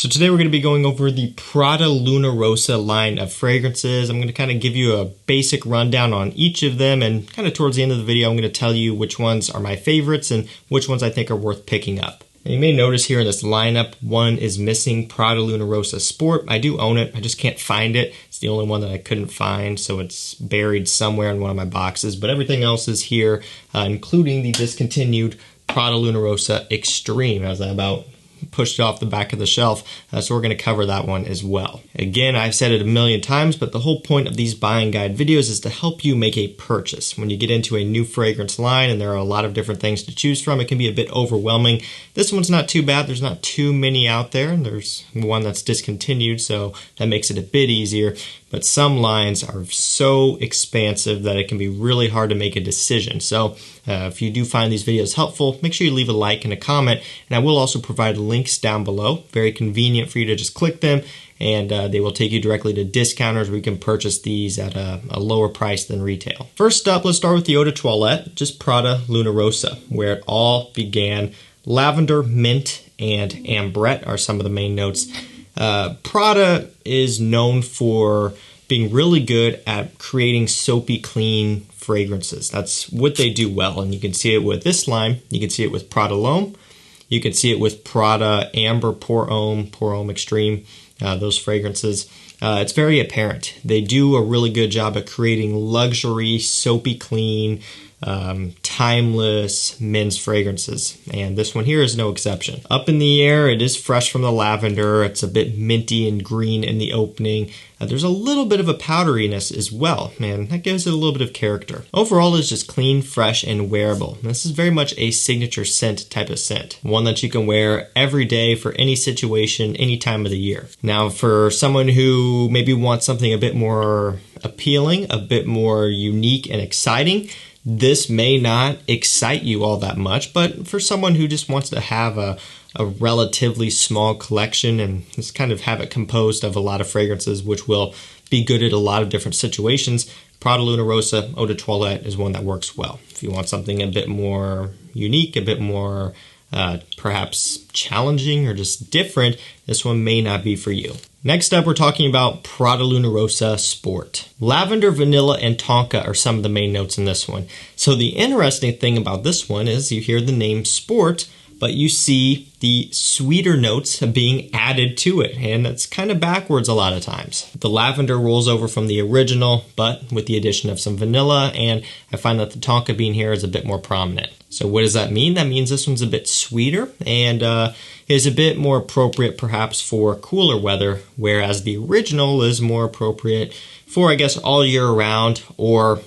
So today we're going to be going over the Prada Luna Rossa line of fragrances. I'm going to kind of give you a basic rundown on each of them, and kind of towards the end of the video I'm going to tell you which ones are my favorites and which ones I think are worth picking up. And you may notice here in this lineup, one is missing, Prada Luna Rossa Sport. I do own it, I just can't find it. It's the only one that I couldn't find, so it's buried somewhere in one of my boxes. But everything else is here, including the discontinued Prada Luna Rossa Extreme, as I about pushed it off the back of the shelf, so we're going to cover that one as well. Again, I've said it a million times, but the whole point of these buying guide videos is to help you make a purchase. When you get into a new fragrance line and there are a lot of different things to choose from, it can be a bit overwhelming. This one's not too bad. There's not too many out there, and there's one that's discontinued, so that makes it a bit easier. But some lines are so expansive that it can be really hard to make a decision. So if you do find these videos helpful, make sure you leave a like and a comment. And I will also provide links down below. Very convenient for you to just click them, and they will take you directly to discounters where you can purchase these at a lower price than retail. First up, let's start with the Eau de Toilette, just Prada Luna Rossa, where it all began. Lavender, mint, and ambrette are some of the main notes. Prada is known for being really good at creating soapy clean fragrances. That's what they do well, and you can see it with this line. You can see it with Prada L'Homme. You can see it with Prada Amber Pour Homme Extreme, those fragrances. It's very apparent. They do a really good job at creating luxury, soapy clean, timeless men's fragrances, and this one here is no exception. Up in the air, it is fresh from the lavender. It's a bit minty and green in the opening. There's a little bit of a powderiness as well, and that gives it a little bit of character. Overall, it's just clean, fresh, and wearable. This is very much a signature scent type of scent, one that you can wear every day for any situation, any time of the year. Now, for someone who maybe wants something a bit more appealing, a bit more unique and exciting, this may not excite you all that much, but for someone who just wants to have a relatively small collection and just kind of have it composed of a lot of fragrances, which will be good at a lot of different situations, Prada Luna Rossa Eau de Toilette is one that works well. If you want something a bit more unique, a bit more perhaps challenging or just different, this one may not be for you. Next up, we're talking about Prada Luna Rossa Sport. Lavender, vanilla, and tonka are some of the main notes in this one. So the interesting thing about this one is you hear the name Sport, but you see the sweeter notes being added to it, and that's kind of backwards a lot of times. The lavender rolls over from the original, but with the addition of some vanilla, and I find that the tonka bean here is a bit more prominent. So what does that mean? That means this one's a bit sweeter and is a bit more appropriate perhaps for cooler weather, whereas the original is more appropriate for, I guess, all year round or,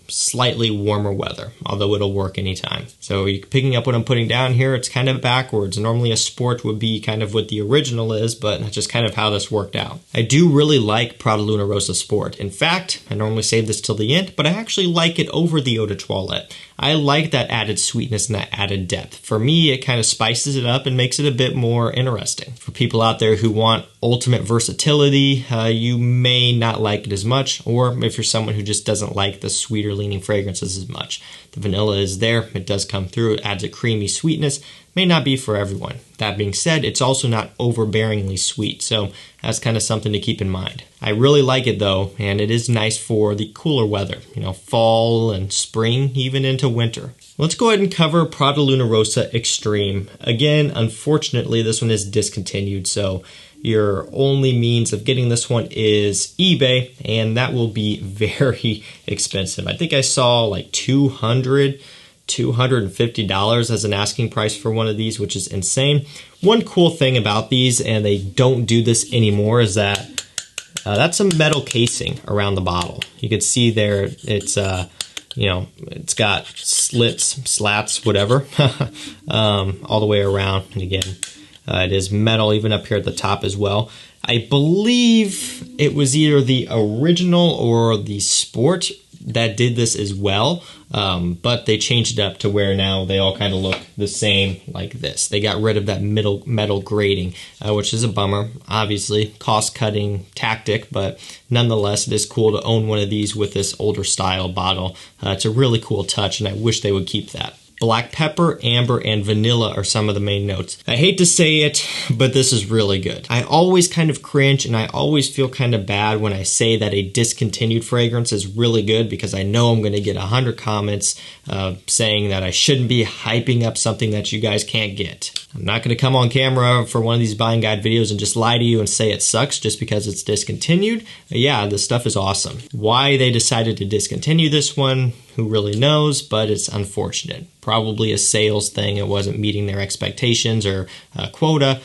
slightly warmer weather, although it'll work anytime. So you're picking up what I'm putting down here, it's kind of backwards. Normally a sport would be kind of what the original is, but that's just kind of how this worked out. I do really like Prada Luna Rossa Sport. In fact, I normally save this till the end, but I actually like it over the Eau de Toilette. I like that added sweetness and that added depth. For me, it kind of spices it up and makes it a bit more interesting. For people out there who want ultimate versatility, you may not like it as much, or if you're someone who just doesn't like the sweeter leaning fragrances as much. The vanilla is there, it does come through, it adds a creamy sweetness, may not be for everyone. That being said, it's also not overbearingly sweet, so that's kind of something to keep in mind. I really like it though, and it is nice for the cooler weather, fall and spring, even into winter. Let's go ahead and cover Prada Luna Rossa Extreme. Again, unfortunately, this one is discontinued, so your only means of getting this one is eBay, and that will be very expensive. I think I saw like $250 as an asking price for one of these, which is insane. One cool thing about these, and they don't do this anymore, is that that's a metal casing around the bottle. You can see there it's it's got slats, whatever, all the way around. And again, it is metal even up here at the top as well. I believe it was either the original or the Sport that did this as well, but they changed it up to where now they all kind of look the same like this. They got rid of that metal grating, which is a bummer. Obviously, cost-cutting tactic, but nonetheless, it is cool to own one of these with this older style bottle. It's a really cool touch, and I wish they would keep that. Black pepper, amber, and vanilla are some of the main notes. I hate to say it, but this is really good. I always kind of cringe and I always feel kind of bad when I say that a discontinued fragrance is really good, because I know I'm going to get 100 comments saying that I shouldn't be hyping up something that you guys can't get. I'm not going to come on camera for one of these buying guide videos and just lie to you and say it sucks just because it's discontinued. Yeah, this stuff is awesome. Why they decided to discontinue this one, who really knows, but it's unfortunate. Probably a sales thing. It wasn't meeting their expectations or quota,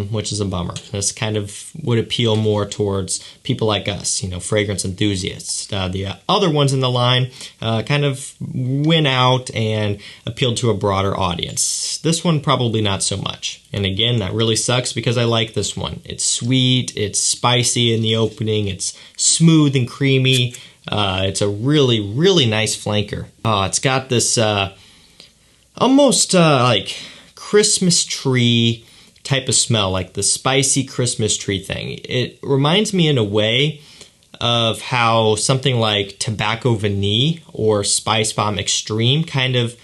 which is a bummer. This kind of would appeal more towards people like us, fragrance enthusiasts. The other ones in the line kind of went out and appealed to a broader audience. This one probably not so much. And again, that really sucks because I like this one. It's sweet, it's spicy in the opening, it's smooth and creamy. It's a really, really nice flanker. It's got this almost like Christmas tree type of smell, like the spicy Christmas tree thing. It reminds me in a way of how something like Tobacco Vanille or Spice Bomb Extreme kind of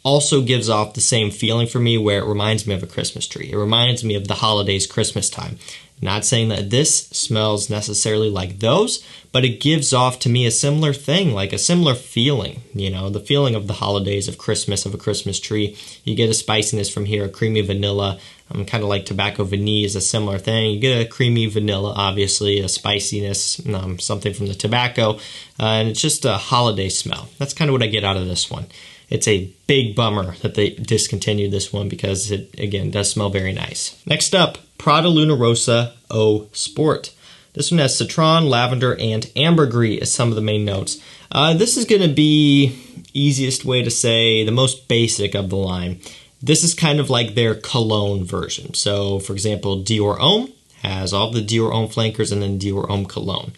also gives off the same feeling for me, where it reminds me of a Christmas tree. It reminds me of the holidays, Christmas time. Not saying that this smells necessarily like those, but it gives off to me a similar thing, like a similar feeling, the feeling of the holidays, of Christmas, of a Christmas tree. You get a spiciness from here, a creamy vanilla, kind of like Tobacco Vanille is a similar thing. You get a creamy vanilla, obviously, a spiciness, something from the tobacco, and it's just a holiday smell. That's kind of what I get out of this one. It's a big bummer that they discontinued this one because it, again, does smell very nice. Next up, Prada Luna Rossa Eau Sport. This one has citron, lavender, and ambergris as some of the main notes. This is going to be, easiest way to say, the most basic of the line. This is kind of like their cologne version. So, for example, Dior Homme has all the Dior Homme flankers and then Dior Homme cologne.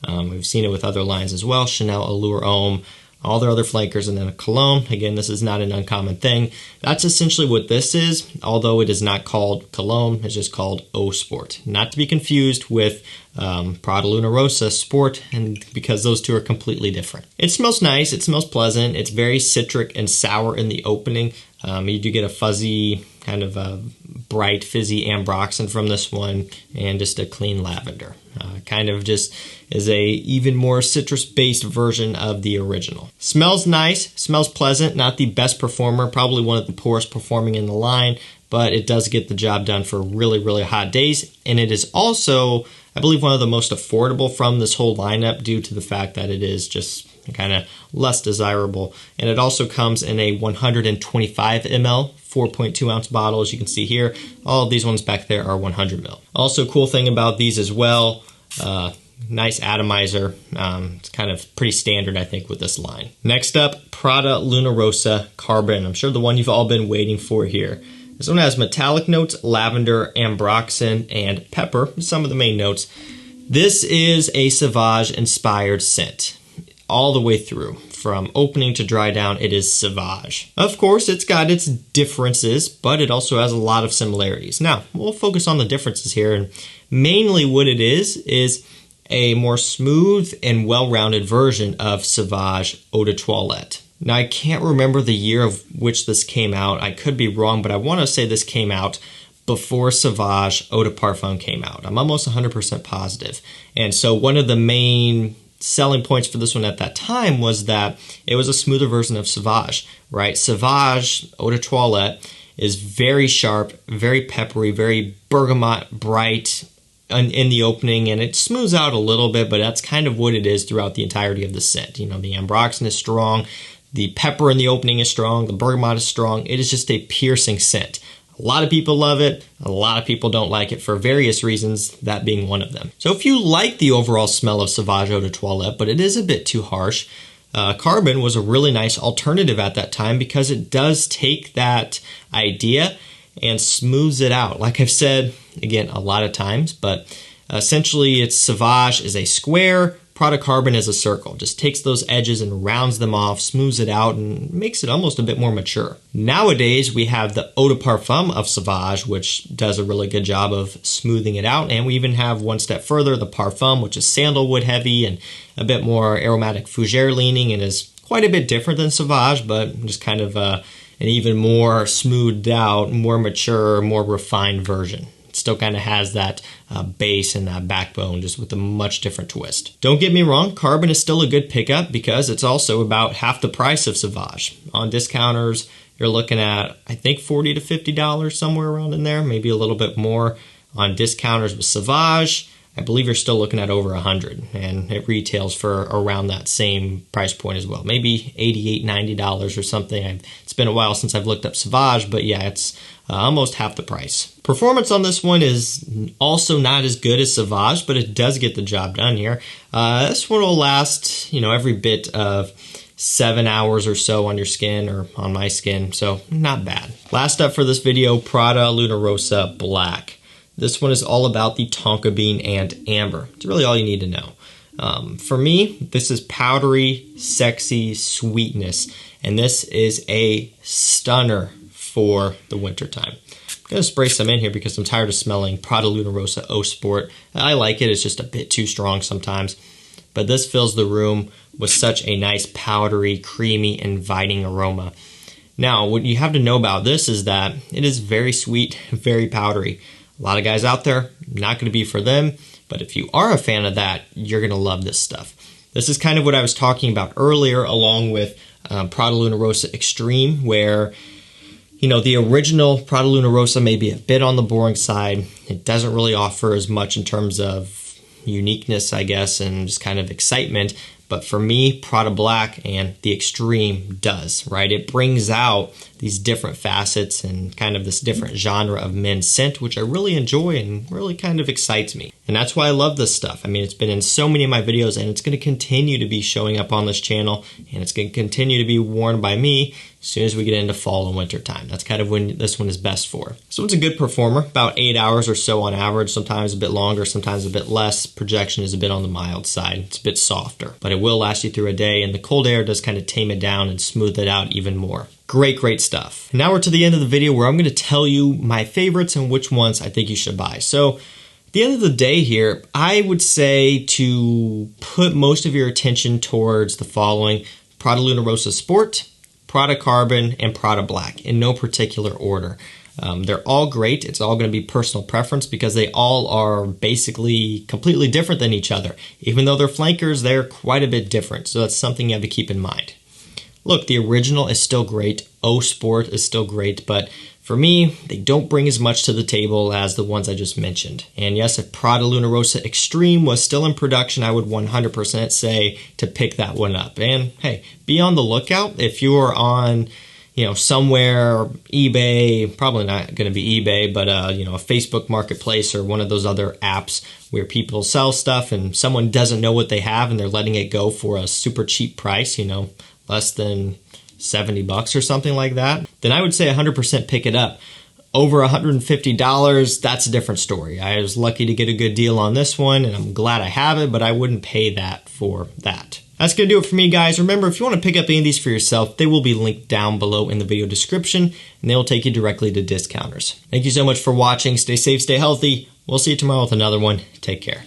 We've seen it with other lines as well, Chanel Allure Homme, all their other flankers, and then a cologne. Again, this is not an uncommon thing. That's essentially what this is, although it is not called cologne. It's just called Eau Sport. Not to be confused with Prada Luna Rossa Sport, and because those two are completely different. It smells nice. It smells pleasant. It's very citric and sour in the opening. You do get a fuzzy, kind of a bright, fizzy ambroxan from this one, and just a clean lavender. Kind of just is a even more citrus-based version of the original. Smells nice, smells pleasant, not the best performer, probably one of the poorest performing in the line, but it does get the job done for really, really hot days, and it is also, I believe, one of the most affordable from this whole lineup due to the fact that it is just kind of less desirable. And it also comes in a 125 ml 4.2 ounce bottle. As you can see here, all of these ones back there are 100 ml. Also, cool thing about these as well, nice atomizer. It's kind of pretty standard, I think, with this line. Next up, Prada Luna Rossa Carbon. I'm sure the one you've all been waiting for here. This one has metallic notes, lavender, ambroxan, and pepper, some of the main notes. This is a Sauvage-inspired scent. All the way through, from opening to dry down, it is Sauvage. Of course, it's got its differences, but it also has a lot of similarities. Now, we'll focus on the differences here, and mainly what it is a more smooth and well-rounded version of Sauvage Eau de Toilette. Now, I can't remember the year of which this came out. I could be wrong, but I want to say this came out before Sauvage Eau de Parfum came out. I'm almost 100% positive. And so one of the main selling points for this one at that time was that it was a smoother version of Sauvage, right? Sauvage Eau de Toilette is very sharp, very peppery, very bergamot bright in the opening, and it smooths out a little bit, but that's kind of what it is throughout the entirety of the scent. The ambroxan is strong, the pepper in the opening is strong, the bergamot is strong. It is just a piercing scent. A lot of people love it. A lot of people don't like it for various reasons, that being one of them. So if you like the overall smell of Sauvage Eau de Toilette, but it is a bit too harsh, Carbon was a really nice alternative at that time because it does take that idea and smooths it out. Like I've said, again, a lot of times, but essentially it's Sauvage is a square, Prada Carbon is a circle. Just takes those edges and rounds them off, smooths it out, and makes it almost a bit more mature. Nowadays, we have the Eau de Parfum of Sauvage, which does a really good job of smoothing it out. And we even have one step further, the Parfum, which is sandalwood heavy and a bit more aromatic fougere leaning and is quite a bit different than Sauvage, but just kind of an even more smoothed out, more mature, more refined version. Still kind of has that base and that backbone, just with a much different twist. Don't get me wrong, carbon is still a good pickup because it's also about half the price of Sauvage. On discounters, you're looking at, I think, $40 to $50, somewhere around in there, maybe a little bit more. On discounters with Sauvage, I believe you're still looking at over $100, and it retails for around that same price point as well. Maybe $88, $90 or something. It's been a while since I've looked up Sauvage, but yeah, it's almost half the price. Performance on this one is also not as good as Sauvage, but it does get the job done here. This one will last, every bit of 7 hours or so on your skin, or on my skin, so not bad. Last up for this video, Prada Luna Rossa Black. This one is all about the tonka bean and amber. It's really all you need to know. For me, this is powdery, sexy sweetness, and this is a stunner for the wintertime. I'm going to spray some in here because I'm tired of smelling Prada Luna Rossa Eau Sport. I like it, it's just a bit too strong sometimes. But this fills the room with such a nice powdery, creamy, inviting aroma. Now, what you have to know about this is that it is very sweet, very powdery. A lot of guys out there, not going to be for them, but if you are a fan of that, you're going to love this stuff. This is kind of what I was talking about earlier, along with Prada Luna Rossa Extreme, where the original Prada Luna Rossa may be a bit on the boring side. It doesn't really offer as much in terms of uniqueness, I guess, and just kind of excitement. But for me, Prada Black and the Extreme does, right? It brings out these different facets and kind of this different genre of men's scent, which I really enjoy and really kind of excites me. And that's why I love this stuff. I mean, it's been in so many of my videos, and it's going to continue to be showing up on this channel, and it's going to continue to be worn by me as soon as we get into fall and winter time. That's kind of when this one is best for. So it's a good performer, about 8 hours or so on average, sometimes a bit longer, sometimes a bit less. Projection is a bit on the mild side. It's a bit softer, but it will last you through a day, and the cold air does kind of tame it down and smooth it out even more. Great, great stuff. Now we're to the end of the video where I'm going to tell you my favorites and which ones I think you should buy. So at the end of the day here, I would say to put most of your attention towards the following: Prada Luna Rossa Sport, Prada Carbon, and Prada Black, in no particular order. They're all great. It's all going to be personal preference because they all are basically completely different than each other. Even though they're flankers, they're quite a bit different. So that's something you have to keep in mind. Look, the original is still great. Eau Sport is still great, but for me, they don't bring as much to the table as the ones I just mentioned. And yes, if Prada Luna Rossa Extreme was still in production, I would 100% say to pick that one up. And hey, be on the lookout. If you are on, somewhere, eBay, probably not going to be eBay, but a Facebook Marketplace or one of those other apps where people sell stuff and someone doesn't know what they have and they're letting it go for a super cheap price, less than $70 or something like that, then I would say 100% pick it up. Over $150, that's a different story. I was lucky to get a good deal on this one, and I'm glad I have it, but I wouldn't pay that for that. That's going to do it for me, guys. Remember, if you want to pick up any of these for yourself, they will be linked down below in the video description, and they will take you directly to discounters. Thank you so much for watching. Stay safe, stay healthy. We'll see you tomorrow with another one. Take care.